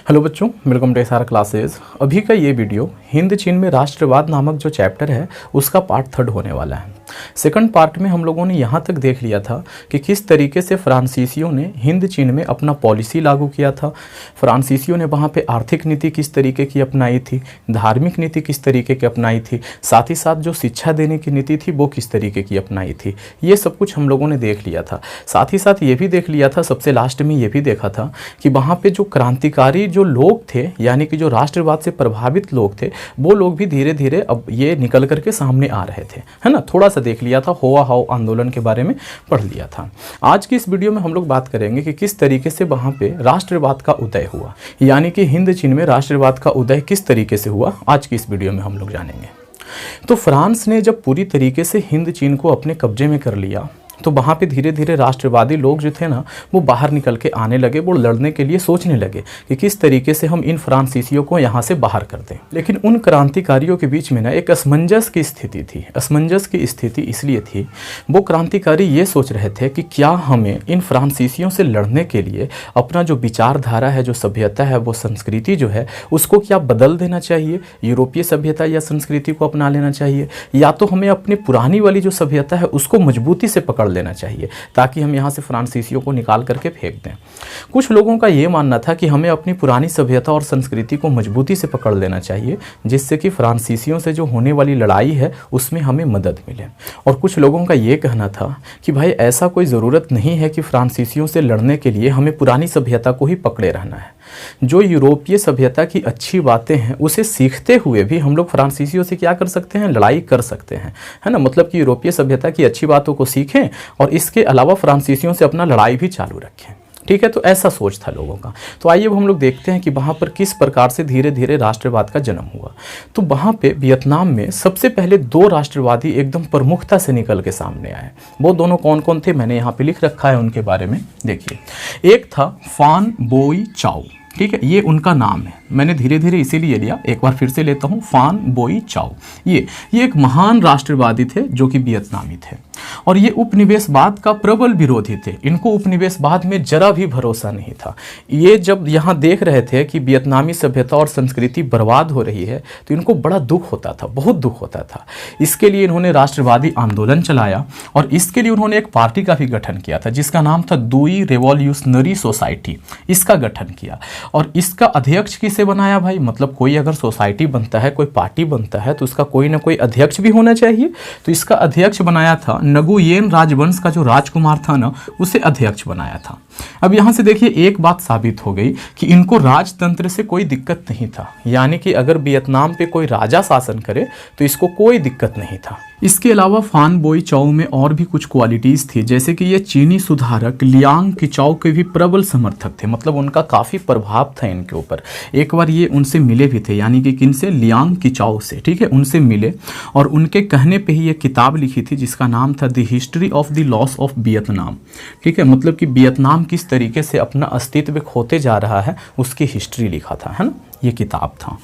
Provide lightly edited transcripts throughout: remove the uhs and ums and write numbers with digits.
Hello बच्चों, welcome to SR classes. अभी का ये वीडियो हिंद चीन में राष्ट्रवाद नामक जो चैप्टर है उसका पार्ट 3 होने वाला है। सेकंड पार्ट में हम लोगों ने यहाँ तक देख लिया था कि किस तरीके से फ्रांसीसियों ने हिंद चीन में अपना पॉलिसी लागू किया था। फ्रांसीसियों ने वहाँ पे आर्थिक नीति किस तरीके की अपनाई थी, धार्मिक नीति किस तरीके की अपनाई थी, साथ ही साथ जो शिक्षा देने की नीति थी वो किस तरीके की अपनाई थी। ये सब कुछ हम लोगों ने देख लिया था। साथ ही साथ ये भी देख लिया था, सबसे लास्ट में ये भी देखा था कि वहाँ पे जो क्रांतिकारी जो लोग थे, यानी कि जो राष्ट्रवाद से प्रभावित लोग थे, वो लोग भी धीरे धीरे अब ये निकल करके सामने आ रहे थे, है ना। थोड़ा सा देख लिया था, होआ हाउ आंदोलन के बारे में पढ़ लिया था। आज की इस वीडियो में हम लोग बात करेंगे कि किस तरीके से वहाँ पे राष्ट्रवाद का उदय हुआ, यानी कि हिंद चीन में राष्ट्रवाद का उदय किस तरीके से हुआ, आज की इस वीडियो में हम लोग जानेंगे। तो फ्रांस ने जब पूरी तरीके से हिंद चीन को अपने कब्जे में कर लिया तो वहाँ पे धीरे धीरे राष्ट्रवादी लोग जो थे ना, वो बाहर निकल के आने लगे। वो लड़ने के लिए सोचने लगे कि किस तरीके से हम इन फ्रांसीसियों को यहाँ से बाहर कर दें। लेकिन उन क्रांतिकारियों के बीच में ना एक असमंजस की स्थिति थी। असमंजस की स्थिति इसलिए थी, वो क्रांतिकारी ये सोच रहे थे कि क्या हमें इन फ्रांसीसियों से लड़ने के लिए अपना जो विचारधारा है, जो सभ्यता है, वो संस्कृति जो है, उसको क्या बदल देना चाहिए, यूरोपीय सभ्यता या संस्कृति को अपना लेना चाहिए, या तो हमें अपनी पुरानी वाली जो सभ्यता है उसको मजबूती से पकड़ लेना चाहिए ताकि हम यहाँ से फ्रांसीसियों को निकाल करके फेंक दें। कुछ लोगों का ये मानना था कि हमें अपनी पुरानी सभ्यता और संस्कृति को मजबूती से पकड़ लेना चाहिए, जिससे कि फ्रांसीसियों से जो होने वाली लड़ाई है उसमें हमें मदद मिले। और कुछ लोगों का ये कहना था कि भाई ऐसा कोई ज़रूरत नहीं है कि फ्रांसीसियों से लड़ने के लिए हमें पुरानी सभ्यता को ही पकड़े रहना है। जो यूरोपीय सभ्यता की अच्छी बातें हैं उसे सीखते हुए भी हम लोग फ्रांसीसियों से क्या कर सकते हैं, लड़ाई कर सकते हैं, है ना। मतलब कि यूरोपीय सभ्यता की अच्छी बातों को सीखें और इसके अलावा फ्रांसीसियों से अपना लड़ाई भी चालू रखें। ठीक है, तो ऐसा सोच था लोगों का। तो आइए अब हम लोग देखते हैं कि वहाँ पर किस प्रकार से धीरे धीरे राष्ट्रवाद का जन्म हुआ। तो वहाँ पे वियतनाम में सबसे पहले 2 राष्ट्रवादी एकदम प्रमुखता से निकल के सामने आए। वो दोनों कौन कौन थे, मैंने यहाँ पे लिख रखा है उनके बारे में, देखिए। एक था फान बोई चाओ, ठीक है, ये उनका नाम है। मैंने धीरे धीरे इसीलिए लिया, एक बार फिर से लेता हूँ, फान बोई चाओ। ये एक महान राष्ट्रवादी थे जो कि वियतनामी थे और ये उपनिवेशवाद का प्रबल विरोधी थे। इनको उपनिवेशवाद में जरा भी भरोसा नहीं था। ये जब यहाँ देख रहे थे कि वियतनामी सभ्यता और संस्कृति बर्बाद हो रही है तो इनको बड़ा दुख होता था, बहुत दुख होता था। इसके लिए इन्होंने राष्ट्रवादी आंदोलन चलाया और इसके लिए उन्होंने एक पार्टी का भी गठन किया था जिसका नाम था दुई रेवोल्यूशनरी सोसाइटी। इसका गठन किया और इसका अध्यक्ष किसे बनाया भाई, मतलब कोई अगर सोसाइटी बनता है, कोई पार्टी बनता है तो उसका कोई ना कोई अध्यक्ष भी होना चाहिए। तो इसका अध्यक्ष बनाया था नगुयेन राजवंश का जो राजकुमार था ना, उसे अध्यक्ष बनाया था। अब यहां से देखिए एक बात साबित हो गई कि इनको राजतंत्र से कोई दिक्कत नहीं था, यानी कि अगर वियतनाम पे कोई राजा शासन करे तो इसको कोई दिक्कत नहीं था। इसके अलावा फान बोई चाओ में और भी कुछ क्वालिटीज़ थी, जैसे कि ये चीनी सुधारक लियांग किचाओ के भी प्रबल समर्थक थे। मतलब उनका काफ़ी प्रभाव था इनके ऊपर। एक बार ये उनसे मिले भी थे, यानी कि किनसे, लियांग किचाओ से, ठीक है, उनसे मिले और उनके कहने पे ही ये किताब लिखी थी जिसका नाम था the history of the loss of Vietnam. ठीक है, मतलब कि वियतनाम किस तरीके से अपना अस्तित्व खोते जा रहा है उसकी हिस्ट्री लिखा था, है ना, ये किताब था।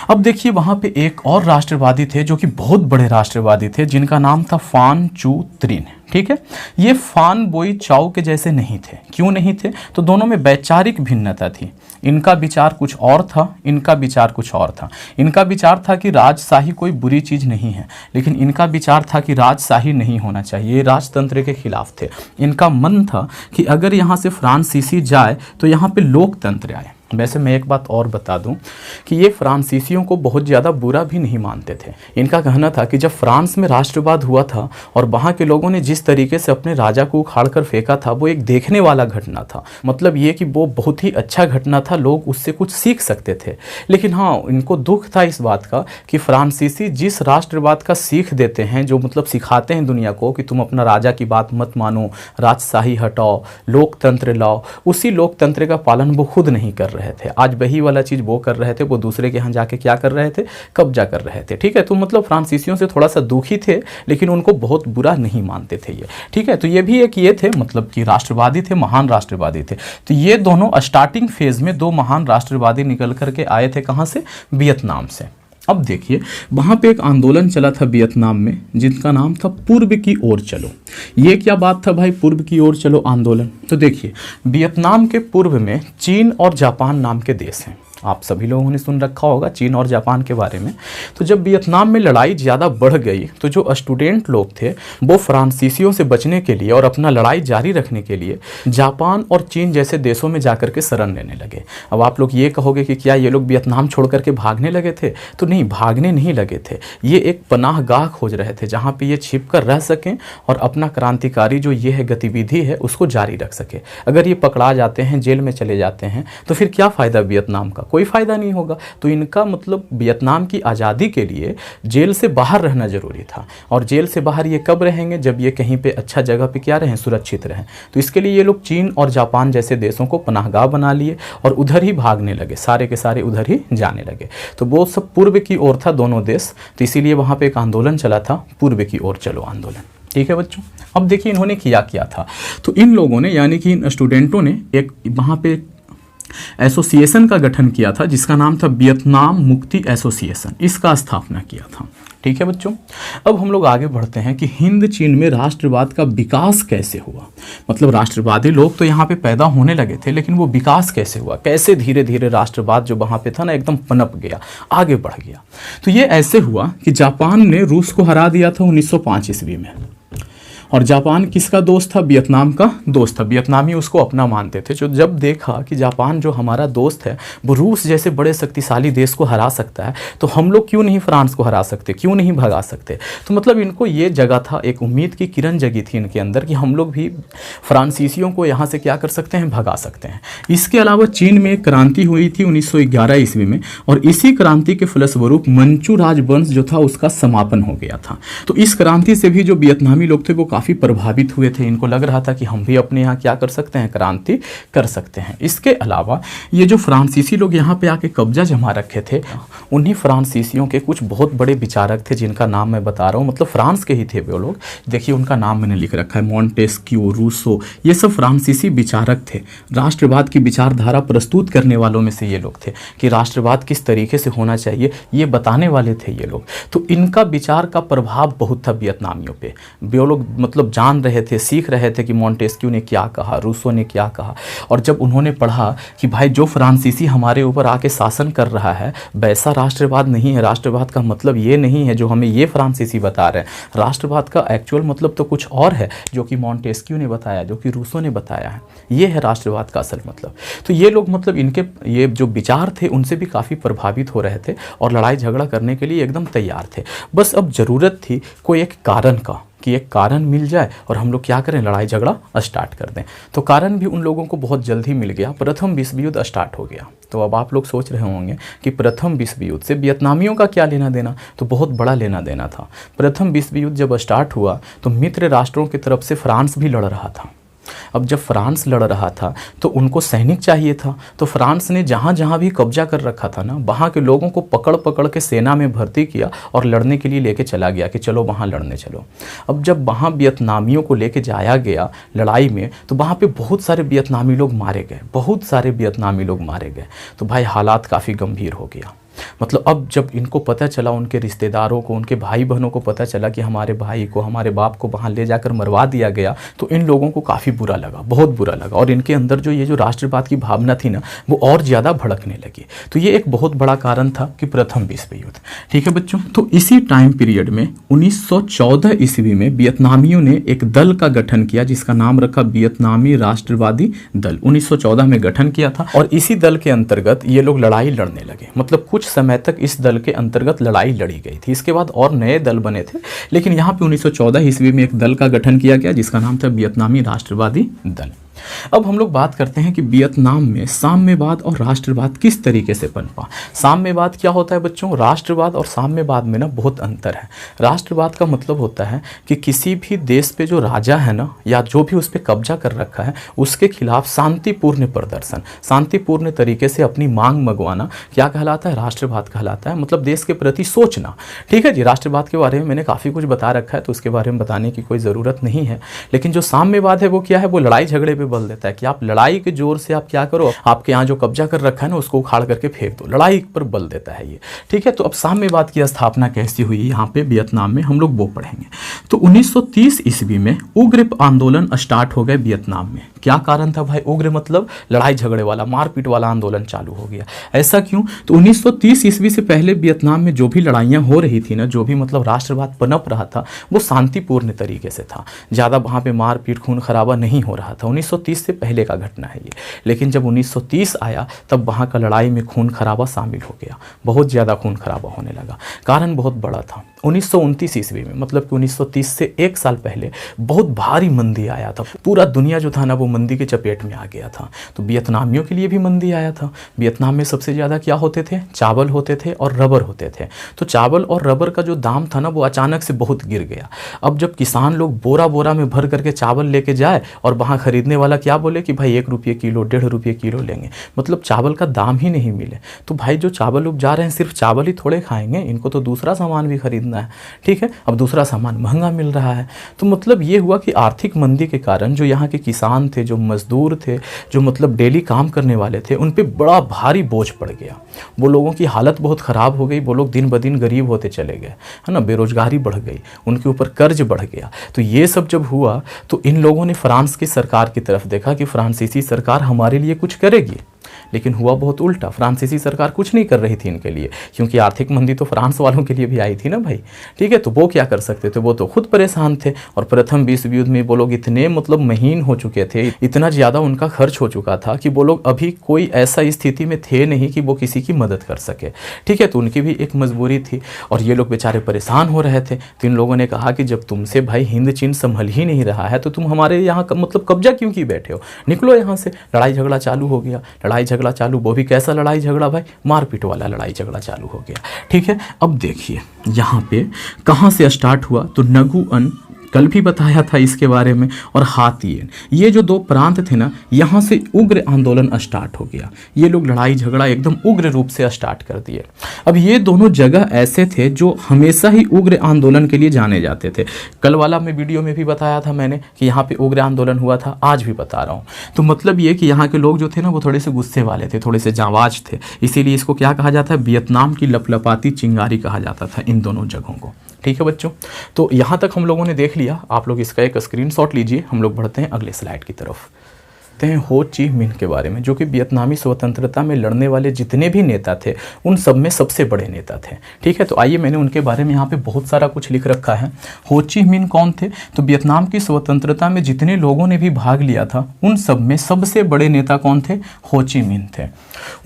अब देखिए वहाँ पे एक और राष्ट्रवादी थे जो कि बहुत बड़े राष्ट्रवादी थे, जिनका नाम था फान चू त्रिन। ठीक है, ये फान बोई चाओ के जैसे नहीं थे। क्यों नहीं थे, तो दोनों में वैचारिक भिन्नता थी। इनका विचार कुछ और था, इनका विचार कुछ और था। इनका विचार था कि राजशाही कोई बुरी चीज़ नहीं है, लेकिन इनका विचार था कि राजशाही नहीं होना चाहिए, ये राजतंत्र के खिलाफ थे। इनका मन था कि अगर यहाँ से फ्रांसीसी जाए तो यहाँ पे लोकतंत्र आए। वैसे मैं एक बात और बता दूं कि ये फ्रांसीसियों को बहुत ज़्यादा बुरा भी नहीं मानते थे। इनका कहना था कि जब फ्रांस में राष्ट्रवाद हुआ था और वहाँ के लोगों ने जिस तरीके से अपने राजा को उखाड़ कर फेंका था, वो एक देखने वाला घटना था। मतलब ये कि वो बहुत ही अच्छा घटना था, लोग उससे कुछ सीख सकते थे। लेकिन हाँ, इनको दुख था इस बात का कि फ्रांसीसी जिस राष्ट्रवाद का सीख देते हैं, जो मतलब सिखाते हैं दुनिया को कि तुम अपना राजा की बात मत मानो, राजशाही हटाओ, लोकतंत्र लाओ, उसी लोकतंत्र का पालन वो खुद नहीं कर रहे थे। आज वही वाला चीज वो कर रहे थे, वो दूसरे के यहाँ जाके क्या कर रहे थे, कब्जा कर रहे थे। ठीक है, तो मतलब फ्रांसीसियों से थोड़ा सा दुखी थे, लेकिन उनको बहुत बुरा नहीं मानते थे ये। ठीक है, तो ये भी एक ये थे, मतलब कि राष्ट्रवादी थे, महान राष्ट्रवादी थे। तो ये दोनों स्टार्टिंग फेज में 2 महान राष्ट्रवादी निकल करके आए थे। कहाँ से, वियतनाम से। अब देखिए वहाँ पे एक आंदोलन चला था वियतनाम में जिनका नाम था पूर्व की ओर चलो। ये क्या बात था भाई, पूर्व की ओर चलो आंदोलन। तो देखिए वियतनाम के पूर्व में चीन और जापान नाम के देश हैं। आप सभी लोगों ने सुन रखा होगा चीन और जापान के बारे में। तो जब वियतनाम में लड़ाई ज़्यादा बढ़ गई तो जो स्टूडेंट लोग थे वो फ्रांसीसियों से बचने के लिए और अपना लड़ाई जारी रखने के लिए जापान और चीन जैसे देशों में जाकर के शरण लेने लगे। अब आप लोग ये कहोगे कि क्या ये लोग वियतनाम छोड़ करके भागने लगे थे? तो नहीं, भागने नहीं लगे थे। ये एक पनाहगाह खोज रहे थे जहाँ पे ये छिप कर रह सकें और अपना क्रांतिकारी जो ये है गतिविधि है उसको जारी रख सके। अगर ये पकड़ा जाते हैं, जेल में चले जाते हैं, तो फिर क्या फ़ायदा वियतनाम का? कोई फ़ायदा नहीं होगा। तो इनका मतलब वियतनाम की आज़ादी के लिए जेल से बाहर रहना ज़रूरी था। और जेल से बाहर ये कब रहेंगे? जब ये कहीं पे अच्छा जगह पे क्या रहें, सुरक्षित रहें। तो इसके लिए ये लोग चीन और जापान जैसे देशों को पनाहगाह बना लिए और उधर ही भागने लगे, सारे के सारे उधर ही जाने लगे। तो वो सब पूर्व की ओर था दोनों देश, तो इसीलिए वहाँ पे एक आंदोलन चला था, पूर्व की ओर चलो आंदोलन। ठीक है बच्चों, अब देखिए इन्होंने किया था। तो इन लोगों ने यानी कि इन स्टूडेंटों ने एक वहाँ पे एसोसिएशन का गठन किया था जिसका नाम था वियतनाम मुक्ति एसोसिएशन, इसका स्थापना किया था। ठीक है बच्चों, अब हम लोग आगे बढ़ते हैं कि हिंद चीन में राष्ट्रवाद का विकास कैसे हुआ। मतलब राष्ट्रवादी लोग तो यहाँ पे पैदा होने लगे थे, लेकिन वो विकास कैसे हुआ, कैसे धीरे धीरे राष्ट्रवाद जो वहाँ पे था ना एकदम पनप गया, आगे बढ़ गया। तो ये ऐसे हुआ कि जापान ने रूस को हरा दिया था 1905 ईस्वी में। और जापान किसका दोस्त था? वियतनाम का दोस्त था। वियतनामी उसको अपना मानते थे। जो जब देखा कि जापान जो हमारा दोस्त है वो रूस जैसे बड़े शक्तिशाली देश को हरा सकता है, तो हम लोग क्यों नहीं फ्रांस को हरा सकते, क्यों नहीं भगा सकते। तो मतलब इनको ये जगह था, एक उम्मीद की किरण जगी थी इनके अंदर कि हम लोग भी फ्रांसीसियों को यहाँ से क्या कर सकते हैं, भगा सकते हैं। इसके अलावा चीन में एक क्रांति हुई थी 1911 ईस्वी में, और इसी क्रांति के फलस्वरूप मंचू राजवंश जो था उसका समापन हो गया था। तो इस क्रांति से भी जो वियतनामी लोग थे वो काफ़ी प्रभावित हुए थे। इनको लग रहा था कि हम भी अपने यहाँ क्या कर सकते हैं, क्रांति कर सकते हैं। इसके अलावा ये जो फ्रांसीसी लोग यहाँ पे आके कब्जा जमा रखे थे, उन्हीं फ्रांसीसियों के कुछ बहुत बड़े विचारक थे जिनका नाम मैं बता रहा हूँ, मतलब फ्रांस के ही थे वो लोग। देखिए उनका नाम मैंने लिख रखा है, मॉन्टेस्क्यू, रूसो, ये सब फ्रांसीसी विचारक थे। राष्ट्रवाद की विचारधारा प्रस्तुत करने वालों में से ये लोग थे कि राष्ट्रवाद किस तरीके से होना चाहिए, ये बताने वाले थे ये लोग। तो इनका विचार का प्रभाव बहुत था वियतनामियों पे। वो लोग मतलब जान रहे थे, सीख रहे थे कि मॉन्टेस्क्यू ने क्या कहा, रूसो ने क्या कहा। और जब उन्होंने पढ़ा कि भाई जो फ्रांसीसी हमारे ऊपर आके शासन कर रहा है वैसा राष्ट्रवाद नहीं है, राष्ट्रवाद का मतलब ये नहीं है जो हमें ये फ्रांसीसी बता रहे हैं, राष्ट्रवाद का एक्चुअल मतलब तो कुछ और है जो कि मॉन्टेस्क्यू ने बताया, जो कि रूसो ने बताया है, ये है राष्ट्रवाद का असल मतलब। तो ये लोग मतलब इनके ये जो विचार थे उनसे भी काफ़ी प्रभावित हो रहे थे और लड़ाई झगड़ा करने के लिए एकदम तैयार थे। बस अब ज़रूरत थी कोई एक कारण का, कि एक कारण मिल जाए और हम लोग क्या करें, लड़ाई झगड़ा स्टार्ट कर दें। तो कारण भी उन लोगों को बहुत जल्द ही मिल गया, प्रथम विश्व युद्ध स्टार्ट हो गया। तो अब आप लोग सोच रहे होंगे कि प्रथम विश्व युद्ध से वियतनामियों का क्या लेना देना, तो बहुत बड़ा लेना देना था। प्रथम विश्व युद्ध जब स्टार्ट हुआ तो मित्र राष्ट्रों की तरफ से फ्रांस भी लड़ रहा था। अब जब फ्रांस लड़ रहा था तो उनको सैनिक चाहिए था। तो फ्रांस ने जहाँ जहाँ भी कब्जा कर रखा था ना, वहाँ के लोगों को पकड़ पकड़ के सेना में भर्ती किया और लड़ने के लिए लेके चला गया कि चलो वहाँ लड़ने चलो। अब जब वहाँ वियतनामियों को लेके जाया गया लड़ाई में, तो वहाँ पे बहुत सारे वियतनामी लोग मारे गए, बहुत सारे वियतनामी लोग मारे गए। तो भाई हालात काफ़ी गंभीर हो गया। मतलब अब जब इनको पता चला, उनके रिश्तेदारों को, उनके भाई बहनों को पता चला कि हमारे भाई को, हमारे बाप को वहाँ ले जाकर मरवा दिया गया, तो इन लोगों को काफ़ी बुरा लगा, बहुत बुरा लगा। और इनके अंदर जो ये जो राष्ट्रवाद की भावना थी ना, वो और ज़्यादा भड़कने लगी। तो ये एक बहुत बड़ा कारण था कि प्रथम विश्व युद्ध। ठीक है बच्चों, तो इसी टाइम पीरियड में 1914 ईस्वी में वियतनामियों ने एक दल का गठन किया जिसका नाम रखा वियतनामी राष्ट्रवादी दल। 1914 में गठन किया था और इसी दल के अंतर्गत ये लोग लड़ाई लड़ने लगे। मतलब कुछ समय तक इस दल के अंतर्गत लड़ाई लड़ी गई थी। इसके बाद और नए दल बने थे, लेकिन यहाँ पे 1914 ईस्वी में एक दल का गठन किया गया जिसका नाम था वियतनामी राष्ट्रवादी दल। अब हम लोग बात करते हैं कि वियतनाम में साम्यवाद और राष्ट्रवाद किस तरीके से पनपा। साम्यवाद क्या होता है बच्चों? राष्ट्रवाद और साम्यवाद में ना बहुत अंतर है। राष्ट्रवाद का मतलब होता है कि किसी भी देश पे जो राजा है ना, या जो भी उस पर कब्जा कर रखा है, उसके खिलाफ शांतिपूर्ण प्रदर्शन, शांतिपूर्ण तरीके से अपनी मांग मंगवाना क्या कहलाता है? राष्ट्रवाद कहलाता है। मतलब देश के प्रति सोचना। ठीक है जी, राष्ट्रवाद के बारे में मैंने काफ़ी कुछ बता रखा है तो उसके बारे में बताने की कोई ज़रूरत नहीं है। लेकिन जो साम्यवाद है वो क्या है? वो लड़ाई झगड़े पे बल देता है कि आप लड़ाई के जोर से आप क्या करो, आपके यहाँ जो कब्जा कर रखा है ना उसको उखाड़ करके फेंक दो, लड़ाई पर बल देता है ये। ठीक है, तो अब साम्यवाद की स्थापना कैसी हुई यहाँ पे वियतनाम में, हम लोग वो पढ़ेंगे। तो 1930 ईस्वी में उग्र आंदोलन स्टार्ट हो गए वियतनाम में। क्या कारण था भाई? उग्र मतलब लड़ाई झगड़े वाला, मारपीट वाला आंदोलन चालू हो गया। ऐसा क्यों? तो 1930 ईस्वी से पहले वियतनाम में जो भी लड़ाइयाँ हो रही थी ना, जो भी मतलब राष्ट्रवाद पनप रहा था, वो शांतिपूर्ण तरीके से था। ज़्यादा वहाँ पे मारपीट खून खराबा नहीं हो रहा था। 1930 से पहले का घटना है ये। लेकिन जब 1930 आया तब वहाँ का लड़ाई में खून खराबा शामिल हो गया, बहुत ज़्यादा खून खराबा होने लगा। कारण बहुत बड़ा था। 1929 ईस्वी में, मतलब कि 1930 से एक साल पहले बहुत भारी मंदी आया था। पूरा दुनिया जो था ना वो मंदी के चपेट में आ गया था। तो वियतनामियों के लिए भी मंदी आया था। वियतनाम में सबसे ज़्यादा क्या होते थे? चावल होते थे और रबर होते थे। तो चावल और रबर का जो दाम था ना वो अचानक से बहुत गिर गया। अब जब किसान लोग बोरा बोरा में भर करके चावल लेके जाए और वहाँ खरीदने वाला क्या बोले कि भाई 1 रुपये किलो, 1.5 रुपये किलो लेंगे, मतलब चावल का दाम ही नहीं मिले। तो भाई जो चावल लोग जा रहे हैं सिर्फ चावल ही थोड़े खाएंगे, इनको तो दूसरा सामान भी खरीदना है। ठीक है, अब दूसरा सामान महंगा मिल रहा है। तो मतलब ये हुआ कि आर्थिक मंदी के कारण जो यहाँ के किसान थे, जो मजदूर थे, जो मतलब डेली काम करने वाले थे, उन पे बड़ा भारी बोझ पड़ गया। वो लोगों की हालत बहुत ख़राब हो गई। वो लोग दिन ब दिन गरीब होते चले गए, है ना। बेरोजगारी बढ़ गई, उनके ऊपर कर्ज बढ़ गया। तो ये सब जब हुआ तो इन लोगों ने फ्रांस की सरकार की तरफ देखा कि फ्रांसीसी सरकार हमारे लिए कुछ करेगी। लेकिन हुआ बहुत उल्टा। फ्रांसीसी सरकार कुछ नहीं कर रही थी इनके लिए, क्योंकि आर्थिक मंदी तो फ्रांस वालों के लिए भी आई थी ना भाई। ठीक है, तो वो क्या कर सकते थे? वो तो खुद परेशान थे। और प्रथम विश्व युद्ध में वो लोग इतने मतलब महीन हो चुके थे, इतना ज़्यादा उनका खर्च हो चुका था कि वो लोग अभी कोई ऐसा स्थिति में थे नहीं कि वो किसी की मदद कर सके। ठीक है, तो उनकी भी एक मजबूरी थी और ये लोग बेचारे परेशान हो रहे थे। तो इन लोगों ने कहा कि जब तुमसे भाई हिंद चीन संभल ही नहीं रहा है तो तुम हमारे यहाँ मतलब कब्जा क्यों की बैठे हो, निकलो यहाँ से। लड़ाई झगड़ा चालू हो गया। लड़ाई झगड़ा चालू, वो भी कैसा लड़ाई झगड़ा भाई? मारपीट वाला लड़ाई झगड़ा चालू हो गया। ठीक है, अब देखिए यहाँ पे कहाँ से स्टार्ट हुआ। तो नगुअन कल भी बताया था इसके बारे में, और हातियन, ये जो 2 प्रांत थे ना, यहाँ से उग्र आंदोलन स्टार्ट हो गया। ये लोग लड़ाई झगड़ा एकदम उग्र रूप से स्टार्ट कर दिए। अब ये दोनों जगह ऐसे थे जो हमेशा ही उग्र आंदोलन के लिए जाने जाते थे। कल वाला में वीडियो में भी बताया था मैंने कि यहाँ पे उग्र आंदोलन हुआ था, आज भी बता रहा हूँ। तो मतलब ये कि यहाँ के लोग जो थे ना वो थोड़े से गुस्से वाले थे, थोड़े से जांबाज थे। इसीलिए इसको क्या कहा जाता है? वियतनाम की लपलपाती चिंगारी कहा जाता था इन दोनों जगहों को। ठीक है बच्चों, तो यहाँ तक हम लोगों ने देख लिया। आप लोग इसका एक स्क्रीनशॉट लीजिए। हम लोग बढ़ते हैं अगले स्लाइड की तरफ। हैं हो ची मिन्ह के बारे में, जो कि वियतनामी स्वतंत्रता में लड़ने वाले जितने भी नेता थे उन सब में सबसे बड़े नेता थे। ठीक है, तो आइए मैंने उनके बारे में यहाँ पे बहुत सारा कुछ लिख रखा है। हो ची मिन्ह कौन थे? तो वियतनाम की स्वतंत्रता में जितने लोगों ने भी भाग लिया था उन सब में सबसे बड़े नेता कौन थे? हो ची मिन्ह थे।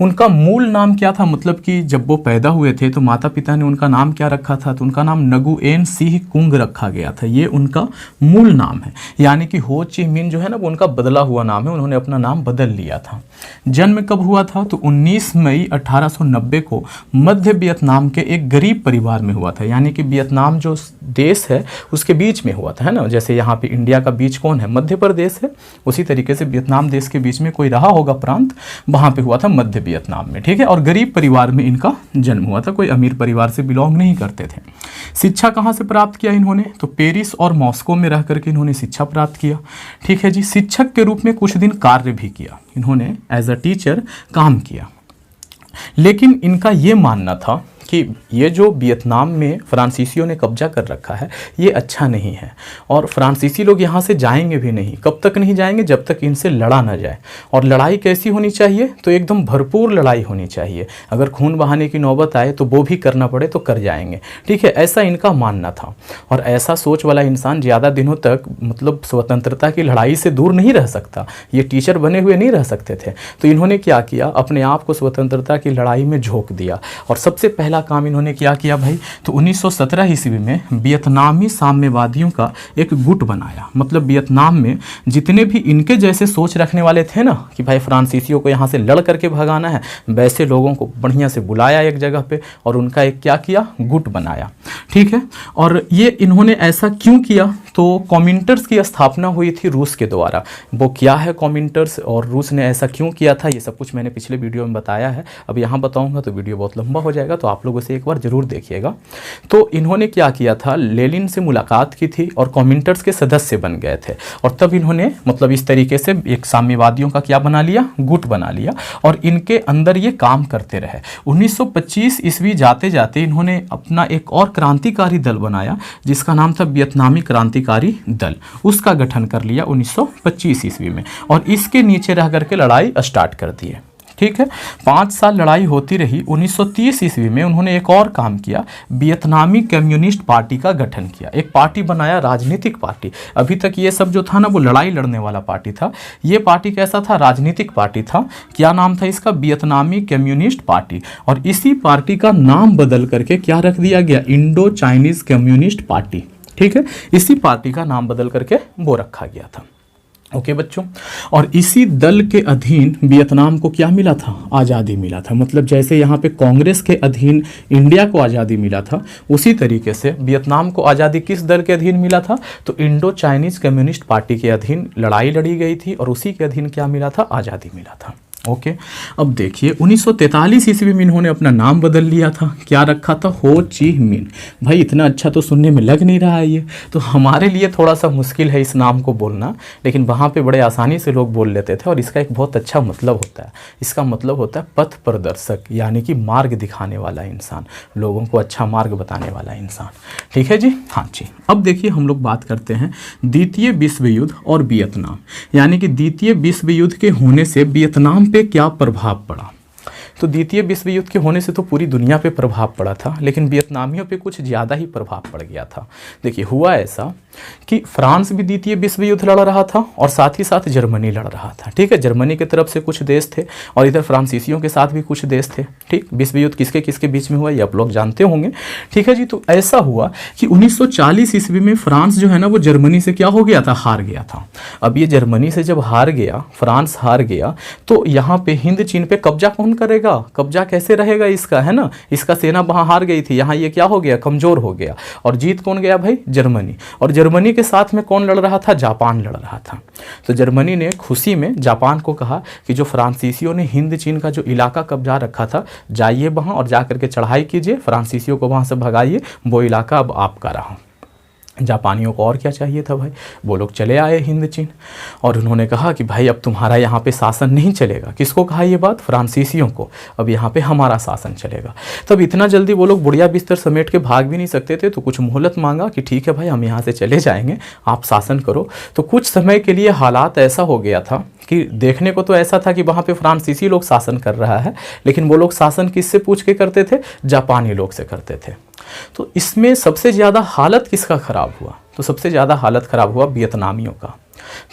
उनका मूल नाम क्या था? मतलब कि जब वो पैदा हुए थे तो माता पिता ने उनका नाम क्या रखा था? तो उनका नाम नगुएन सिंह कुंग रखा गया था। ये उनका मूल नाम है, यानी कि हो ची मिन्ह जो है ना वो उनका बदला हुआ नाम है। उन्होंने अपना नाम बदल लिया था। जन्म कब हुआ था? तो 19 मई 1890 को मध्य वियतनाम के एक गरीब परिवार में हुआ था। यानी कि वियतनाम जो देश है उसके बीच में हुआ था, है ना। जैसे यहाँ पे इंडिया का बीच कौन है? मध्य प्रदेश है। उसी तरीके से वियतनाम देश के बीच में कोई रहा होगा प्रांत, वहाँ पे हुआ था मध्य वियतनाम में। ठीक है, और गरीब परिवार में इनका जन्म हुआ था, कोई अमीर परिवार से बिलोंग नहीं करते थे। शिक्षा कहाँ से प्राप्त किया इन्होंने? तो पेरिस और मॉस्को में रह करके इन्होंने शिक्षा प्राप्त किया। ठीक है जी, शिक्षक के रूप में कुछ दिन कार्य भी किया इन्होंने, एज अ टीचर काम किया। लेकिन इनका ये मानना था कि ये जो वियतनाम में फ्रांसीसियों ने कब्जा कर रखा है ये अच्छा नहीं है, और फ्रांसीसी लोग यहाँ से जाएंगे भी नहीं। कब तक नहीं जाएंगे? जब तक इनसे लड़ा ना जाए। और लड़ाई कैसी होनी चाहिए? तो एकदम भरपूर लड़ाई होनी चाहिए। अगर खून बहाने की नौबत आए तो वो भी करना पड़े तो कर जाएंगे। ठीक है, ऐसा इनका मानना था। और ऐसा सोच वाला इंसान ज़्यादा दिनों तक मतलब स्वतंत्रता की लड़ाई से दूर नहीं रह सकता। ये टीचर बने हुए नहीं रह सकते थे। तो इन्होंने क्या किया? अपने आप को स्वतंत्रता की लड़ाई में झोंक दिया। और सबसे पहला काम इन्होंने क्या किया भाई? तो 1917 ईस्वी में वियतनामी साम्यवादियों का एक गुट बनाया। मतलब वियतनाम में जितने भी इनके जैसे सोच रखने वाले थे ना कि भाई फ्रांसीसियों को यहाँ से लड़ करके भगाना है, वैसे लोगों को बढ़िया से बुलाया एक जगह पे और उनका एक क्या किया? गुट बनाया। ठीक है, और ये इन्होंने ऐसा क्यों किया? तो कॉमिंटर्स की स्थापना हुई थी रूस के द्वारा। वो क्या है कॉमिंटर्स और रूस ने ऐसा क्यों किया था, ये सब कुछ मैंने पिछले वीडियो में बताया है। अब यहाँ बताऊँगा तो वीडियो बहुत लंबा हो जाएगा, तो आप लोग उसे एक बार ज़रूर देखिएगा। तो इन्होंने क्या किया था, लेनिन से मुलाकात की थी और कॉमिंटर्स के सदस्य बन गए थे, और तब इन्होंने मतलब इस तरीके से एक साम्यवादियों का क्या बना लिया, गुट बना लिया, और इनके अंदर ये काम करते रहे। 1925 ईस्वी जाते जाते इन्होंने अपना एक और क्रांतिकारी दल बनाया जिसका नाम था वियतनामी क्रांतिकारी दल। उसका गठन कर लिया 1925 ईस्वी में, और इसके नीचे रह करके लड़ाई स्टार्ट कर दी है। ठीक है, 5 साल लड़ाई होती रही। 1930 ईस्वी में उन्होंने एक और काम किया, वियतनामी कम्युनिस्ट पार्टी का गठन किया। एक पार्टी बनाया, राजनीतिक पार्टी। अभी तक ये सब जो था ना वो लड़ाई लड़ने वाला पार्टी था, ये पार्टी कैसा था, राजनीतिक पार्टी था। क्या नाम था इसका, वियतनामी कम्युनिस्ट पार्टी। और इसी पार्टी का नाम बदल करके क्या रख दिया गया, इंडो चाइनीज कम्युनिस्ट पार्टी। ठीक है, इसी पार्टी का नाम बदल करके वो रखा गया था। ओके बच्चों, और इसी दल के अधीन वियतनाम को क्या मिला था, आज़ादी मिला था। मतलब जैसे यहाँ पे कांग्रेस के अधीन इंडिया को आज़ादी मिला था, उसी तरीके से वियतनाम को आज़ादी किस दल के अधीन मिला था, तो इंडो चाइनीज कम्युनिस्ट पार्टी के अधीन लड़ाई लड़ी गई थी, और उसी के अधीन क्या मिला था, आज़ादी मिला था। ओके, अब देखिए 1943 ईस्वी में इन्होंने अपना नाम बदल लिया था। क्या रखा था, हो ची मिन। भाई इतना अच्छा तो सुनने में लग नहीं रहा है ये, तो हमारे लिए थोड़ा सा मुश्किल है इस नाम को बोलना, लेकिन वहाँ पे बड़े आसानी से लोग बोल लेते थे। और इसका एक बहुत अच्छा मतलब होता है, इसका मतलब होता है पथ प्रदर्शक, यानी कि मार्ग दिखाने वाला इंसान, लोगों को अच्छा मार्ग बताने वाला इंसान। ठीक है जी, हाँ जी। अब देखिए हम लोग बात करते हैं द्वितीय विश्व युद्ध और वियतनाम, यानी कि द्वितीय विश्व युद्ध के होने से वियतनाम पे क्या प्रभाव पड़ा। तो द्वितीय विश्व युद्ध के होने से तो पूरी दुनिया पे प्रभाव पड़ा था, लेकिन वियतनामियों पे कुछ ज़्यादा ही प्रभाव पड़ गया था। देखिए हुआ ऐसा कि फ्रांस भी द्वितीय विश्व युद्ध लड़ रहा था, और साथ ही साथ जर्मनी लड़ रहा था। ठीक है, जर्मनी की तरफ से कुछ देश थे, और इधर फ्रांसीसियों के साथ भी कुछ देश थे। ठीक, विश्व युद्ध किसके किसके बीच में हुआ ये आप लोग जानते होंगे। ठीक है जी, तो ऐसा हुआ कि 1940 ईस्वी में फ्रांस जो है ना वो जर्मनी से क्या हो गया था, हार गया था। अब ये जर्मनी से जब हार गया, फ्रांस हार गया, तो यहाँ पे हिंद चीन पे कब्जा कौन करेगा, कब्जा कैसे रहेगा इसका, है ना। इसका सेना वहां हार गई थी, यहाँ ये क्या हो गया, कमजोर हो गया, और जीत कौन गया भाई, जर्मनी। और जर्मनी के साथ में कौन लड़ रहा था, जापान लड़ रहा था। तो जर्मनी ने खुशी में जापान को कहा कि जो फ्रांसीसियों ने हिंद चीन का जो इलाका कब्जा रखा था, जाइए वहां और जा करके चढ़ाई कीजिए, फ्रांसीसियों को वहां से भगाइए, वो इलाका अब आपका रहा। जापानियों को और क्या चाहिए था भाई, वो लोग चले आए हिंद चीन, और उन्होंने कहा कि भाई अब तुम्हारा यहाँ पे शासन नहीं चलेगा। किसको कहा ये बात, फ्रांसीसियों को, अब यहाँ पे हमारा शासन चलेगा। तब इतना जल्दी वो लोग बुढ़िया बिस्तर समेट के भाग भी नहीं सकते थे, तो कुछ मोहलत मांगा कि ठीक है भाई हम यहाँ से चले जाएंगे, आप शासन करो। तो कुछ समय के लिए हालात ऐसा हो गया था कि देखने को तो ऐसा था कि वहाँ पे फ्रांसीसी लोग शासन कर रहा है, लेकिन वो लोग शासन किससे पूछ के करते थे, जापानी लोग से करते थे। तो इसमें सबसे ज़्यादा हालत किसका खराब हुआ, तो सबसे ज़्यादा हालत खराब हुआ वियतनामियों का।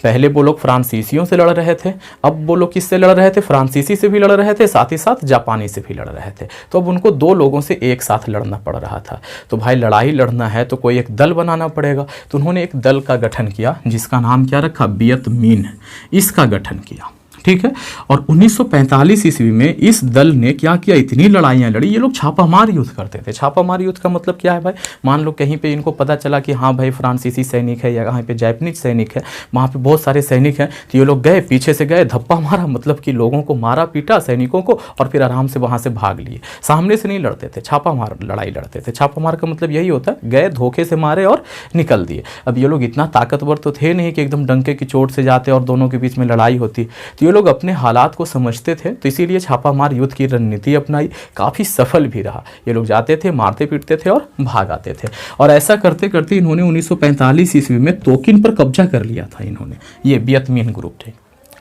पहले वो लोग फ्रांसीसियों से लड़ रहे थे, अब वो लोग किससे लड़ रहे थे, फ्रांसीसी से भी लड़ रहे थे, साथ ही साथ जापानी से भी लड़ रहे थे। तो अब उनको दो लोगों से एक साथ लड़ना पड़ रहा था। तो भाई लड़ाई लड़ना है तो कोई एक दल बनाना पड़ेगा। तो उन्होंने एक दल का गठन किया जिसका नाम क्या रखा, वियत मिन, इसका गठन किया। ठीक है, और 1945 ईस्वी में इस दल ने क्या किया, इतनी लड़ाइयाँ लड़ी। ये लोग छापामार युद्ध करते थे। छापामार युद्ध का मतलब क्या है भाई, मान लो कहीं पे इनको पता चला कि हाँ भाई फ्रांसीसी सैनिक है या कहीं पे जापानीज सैनिक है, वहाँ पे बहुत सारे सैनिक हैं, तो ये लोग गए, पीछे से गए, धप्पा मारा, मतलब कि लोगों को मारा पीटा सैनिकों को, और फिर आराम से वहाँ से भाग लिए। सामने से नहीं लड़ते थे, छापामार लड़ाई लड़ते थे। छापामार का मतलब यही होता है, गए धोखे से मारे और निकल दिए। अब ये लोग इतना ताकतवर तो थे नहीं कि एकदम डंके की चोट से जाते और दोनों के बीच में लड़ाई होती। तो ये लोग अपने हालात को समझते थे, तो इसीलिए छापामार युद्ध की रणनीति अपनाई, काफ़ी सफल भी रहा। ये लोग जाते थे, मारते पीटते थे और भाग आते थे। और ऐसा करते करते इन्होंने 1945 ईस्वी में तोकिन पर कब्जा कर लिया था इन्होंने, ये वियत मिन ग्रुप थे।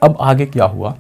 अब आगे क्या हुआ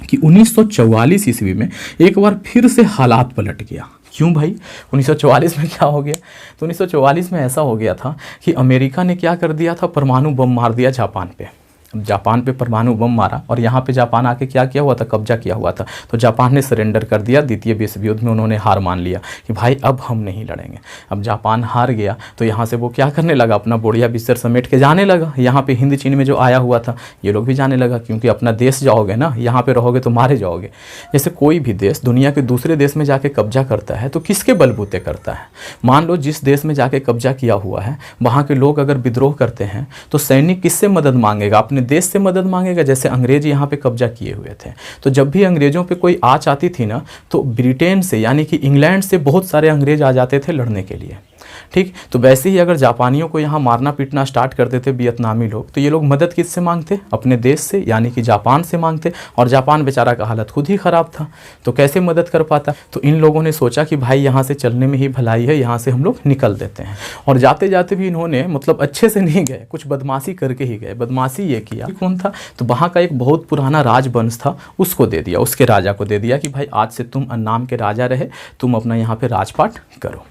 कि 1944 ईस्वी में एक बार फिर से हालात पलट गया। क्यों भाई, 1944 में क्या हो गया, तो 1944 में ऐसा हो गया था कि अमेरिका ने क्या कर दिया था, परमाणु बम मार दिया जापान पे। जापान पे परमाणु बम मारा और यहाँ पे जापान आके क्या किया हुआ था, कब्जा किया हुआ था। तो जापान ने सरेंडर कर दिया, द्वितीय विश्व युद्ध में उन्होंने हार मान लिया कि भाई अब हम नहीं लड़ेंगे। अब जापान हार गया तो यहाँ से वो क्या करने लगा, अपना बोरिया बिस्तर समेट के जाने लगा। यहाँ पे हिंद चीन में जो आया हुआ था ये लोग भी जाने लगा, क्योंकि अपना देश जाओगे ना, यहाँ पे रहोगे तो मारे जाओगे। जैसे कोई भी देश दुनिया के दूसरे देश में जाके कब्जा करता है तो किसके बलबूते करता है। मान लो जिस देश में जाके कब्जा किया हुआ है वहाँ के लोग अगर विद्रोह करते हैं तो सैनिक किससे मदद मांगेगा, अपने देश से मदद मांगेगा। जैसे अंग्रेज यहाँ पे कब्जा किए हुए थे तो जब भी अंग्रेजों पे कोई आँच आती थी ना तो ब्रिटेन से यानी कि इंग्लैंड से बहुत सारे अंग्रेज आ जाते थे लड़ने के लिए। ठीक, तो वैसे ही अगर जापानियों को यहाँ मारना पीटना स्टार्ट कर देते वियतनामी लोग तो ये लोग मदद किससे मांगते, अपने देश से यानी कि जापान से मांगते। और जापान बेचारा का हालत खुद ही ख़राब था तो कैसे मदद कर पाता। तो इन लोगों ने सोचा कि भाई यहाँ से चलने में ही भलाई है, यहाँ से हम लोग निकल देते हैं। और जाते जाते भी इन्होंने मतलब अच्छे से नहीं गए, कुछ बदमाशी करके ही गए। बदमाशी ये किया, कौन था, तो वहाँ का एक बहुत पुराना राजवंश था उसको दे दिया, उसके राजा को दे दिया कि भाई आज से तुम अन्नाम के राजा रहे, तुम अपना यहाँ पे राजपाट करो।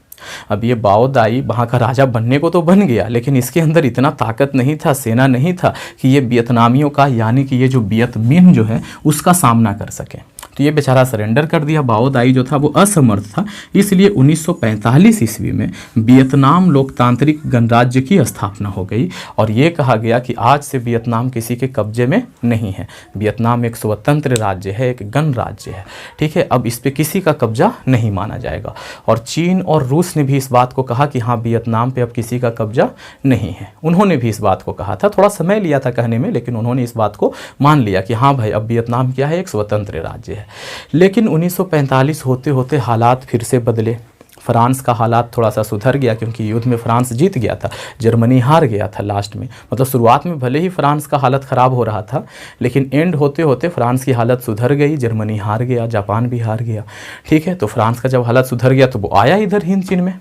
अब ये बाओ दाई वहाँ का राजा बनने को तो बन गया लेकिन इसके अंदर इतना ताकत नहीं था, सेना नहीं था कि ये वियतनामियों का यानी कि ये जो वियत मिन्ह जो है उसका सामना कर सके। तो ये बेचारा सरेंडर कर दिया। बाओ दाई जो था वो असमर्थ था, इसलिए 1945 ईस्वी में वियतनाम लोकतांत्रिक गणराज्य की स्थापना हो गई और ये कहा गया कि आज से वियतनाम किसी के कब्जे में नहीं है। वियतनाम एक स्वतंत्र राज्य है, एक गणराज्य है। ठीक है, अब इस पे किसी का कब्जा नहीं माना जाएगा। और चीन और रूस ने भी इस बात को कहा कि हाँ वियतनाम पे अब किसी का कब्जा नहीं है। उन्होंने भी इस बात को कहा था, थोड़ा समय लिया था कहने में, लेकिन उन्होंने इस बात को मान लिया कि हाँ भाई अब वियतनाम क्या है, एक स्वतंत्र राज्य है। लेकिन 1945 होते होते हालात फिर से बदले। फ्रांस का हालात थोड़ा सा सुधर गया क्योंकि युद्ध में फ्रांस जीत गया था, जर्मनी हार गया था लास्ट में। मतलब शुरुआत में भले ही फ्रांस का हालत ख़राब हो रहा था लेकिन एंड होते होते फ्रांस की हालत सुधर गई, जर्मनी हार गया, जापान भी हार गया। ठीक है, तो फ्रांस का जब हालत सुधर गया तो वो आया इधर हिंद चीन में।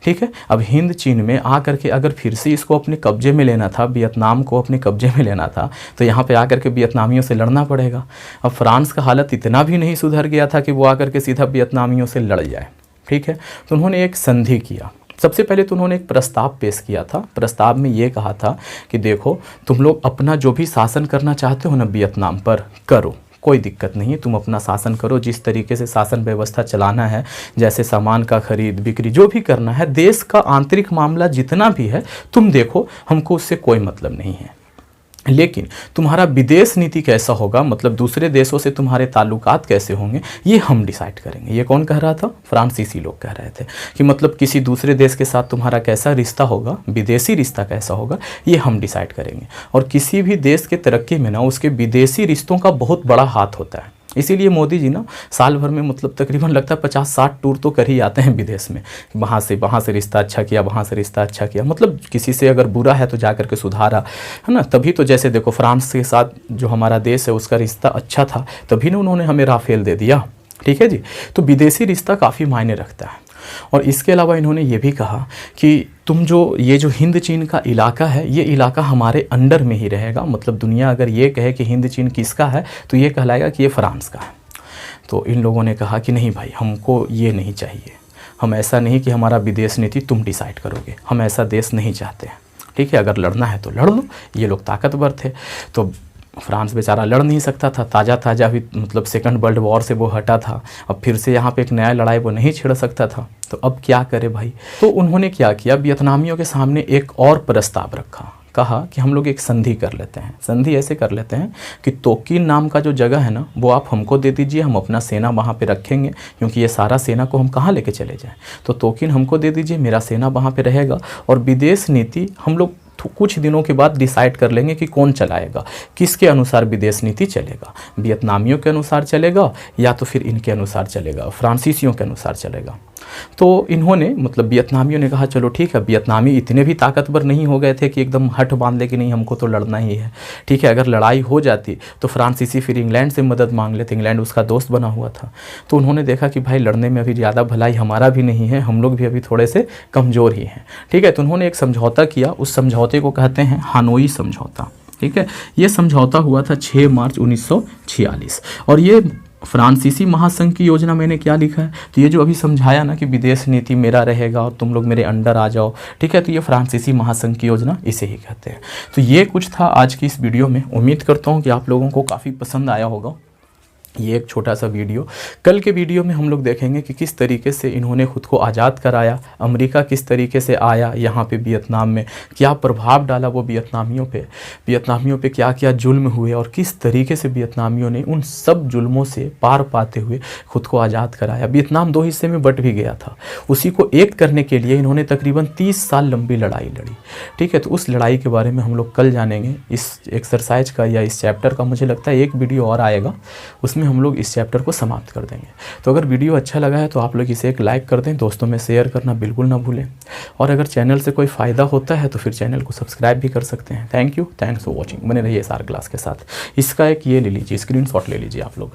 ठीक है, अब हिंद चीन में आ करके अगर फिर से इसको अपने कब्जे में लेना था, वियतनाम को अपने कब्जे में लेना था तो यहाँ पे आकर के वियतनामियों से लड़ना पड़ेगा। अब फ्रांस का हालत इतना भी नहीं सुधर गया था कि वो आकर के सीधा वियतनामियों से लड़ जाए। ठीक है, तो उन्होंने एक संधि किया। सबसे पहले तो उन्होंने एक प्रस्ताव पेश किया था। प्रस्ताव में ये कहा था कि देखो तुम लोग अपना जो भी शासन करना चाहते हो ना वियतनाम पर करो, कोई दिक्कत नहीं है, तुम अपना शासन करो, जिस तरीके से शासन व्यवस्था चलाना है, जैसे सामान का खरीद बिक्री जो भी करना है, देश का आंतरिक मामला जितना भी है तुम देखो, हमको उससे कोई मतलब नहीं है। लेकिन तुम्हारा विदेश नीति कैसा होगा, मतलब दूसरे देशों से तुम्हारे ताल्लुकात कैसे होंगे, ये हम डिसाइड करेंगे। ये कौन कह रहा था, फ्रांसीसी लोग कह रहे थे कि मतलब किसी दूसरे देश के साथ तुम्हारा कैसा रिश्ता होगा, विदेशी रिश्ता कैसा होगा, ये हम डिसाइड करेंगे। और किसी भी देश के तरक्की में ना उसके विदेशी रिश्तों का बहुत बड़ा हाथ होता है। इसीलिए मोदी जी ना साल भर में मतलब तकरीबन लगता है 50-60 टूर तो कर ही आते हैं विदेश में। वहाँ से रिश्ता अच्छा किया, वहाँ से रिश्ता अच्छा किया, मतलब किसी से अगर बुरा है तो जा कर के सुधारा, है ना। तभी तो जैसे देखो फ्रांस के साथ जो हमारा देश है उसका रिश्ता अच्छा था, तभी ना उन्होंने हमें राफेल दे दिया। ठीक है जी, तो विदेशी रिश्ता काफ़ी मायने रखता है। और इसके अलावा इन्होंने ये भी कहा कि तुम जो ये जो हिंद चीन का इलाका है, ये इलाका हमारे अंडर में ही रहेगा। मतलब दुनिया अगर ये कहे कि हिंद चीन किसका है तो ये कहलाएगा कि ये फ्रांस का है। तो इन लोगों ने कहा कि नहीं भाई, हमको ये नहीं चाहिए, हम ऐसा नहीं कि हमारा विदेश नीति तुम डिसाइड करोगे, हम ऐसा देश नहीं चाहते हैं। ठीक है, अगर लड़ना है तो लड़ लो। ये लोग ताकतवर थे तो फ्रांस बेचारा लड़ नहीं सकता था, ताज़ा भी मतलब सेकंड वर्ल्ड वॉर से वो हटा था। अब फिर से यहाँ पे एक नया लड़ाई वो नहीं छेड़ सकता था, तो अब क्या करे भाई। तो उन्होंने क्या किया, वियतनामियों के सामने एक और प्रस्ताव रखा। कहा कि हम लोग एक संधि कर लेते हैं। संधि ऐसे कर लेते हैं कि तोकिन नाम का जो जगह है ना वो आप हमको दे दीजिए, हम अपना सेना वहाँ पे रखेंगे, क्योंकि ये सारा सेना को हम कहाँ लेके चले जाएं। तो तोकिन हमको दे दीजिए, मेरा सेना वहाँ पे रहेगा, और विदेश नीति हम लोग कुछ दिनों के बाद डिसाइड कर लेंगे कि कौन चलाएगा, किसके अनुसार विदेश नीति चलेगा, वियतनामियों के अनुसार चलेगा या तो फिर इनके अनुसार चलेगा, फ्रांसीसियों के अनुसार चलेगा। तो इन्होंने मतलब वियतनामियों ने कहा चलो ठीक है। वियतनामी इतने भी ताकतवर नहीं हो गए थे कि एकदम हट बांध ले कि नहीं हमको तो लड़ना ही है। ठीक है, अगर लड़ाई हो जाती तो फ्रांसीसी फिर इंग्लैंड से मदद मांग लेते, इंग्लैंड उसका दोस्त बना हुआ था। तो उन्होंने देखा कि भाई लड़ने में अभी ज़्यादा भलाई हमारा भी नहीं है, हम लोग भी अभी थोड़े से कमज़ोर ही हैं। ठीक है, तो उन्होंने एक समझौता किया, उस समझौते को कहते हैं हानोई समझौता। ठीक है, ये समझौता हुआ था 6 मार्च 1946 और ये फ्रांसीसी महासंघ की योजना मैंने क्या लिखा है, तो ये जो अभी समझाया ना कि विदेश नीति मेरा रहेगा और तुम लोग मेरे अंडर आ जाओ, ठीक है, तो ये फ्रांसीसी महासंघ की योजना इसे ही कहते हैं। तो ये कुछ था आज की इस वीडियो में। उम्मीद करता हूँ कि आप लोगों को काफ़ी पसंद आया होगा ये एक छोटा सा वीडियो। कल के वीडियो में हम लोग देखेंगे कि किस तरीके से इन्होंने खुद को आज़ाद कराया, अमेरिका किस तरीके से आया यहाँ पे वियतनाम में, क्या प्रभाव डाला वो वियतनामियों पे क्या क्या जुल्म हुए और किस तरीके से वियतनामियों ने उन सब जुल्मों से पार पाते हुए खुद को आज़ाद कराया। वियतनाम 2 हिस्से में बट भी गया था, उसी को एक करने के लिए इन्होंने तकरीबन 30 साल लंबी लड़ाई लड़ी, ठीक है। तो उस लड़ाई के बारे में हम लोग कल जानेंगे। इस एक्सरसाइज का या इस चैप्टर का मुझे लगता है एक वीडियो और आएगा, उसमें हम लोग इस चैप्टर को समाप्त कर देंगे। तो अगर वीडियो अच्छा लगा है तो आप लोग इसे एक लाइक कर दें, दोस्तों में शेयर करना बिल्कुल ना भूलें, और अगर चैनल से कोई फ़ायदा होता है तो फिर चैनल को सब्सक्राइब भी कर सकते हैं। Thanks for watching. बने रहिए SR क्लास के साथ। इसका एक ये ले लीजिए, स्क्रीनशॉट ले लीजिए आप लोग।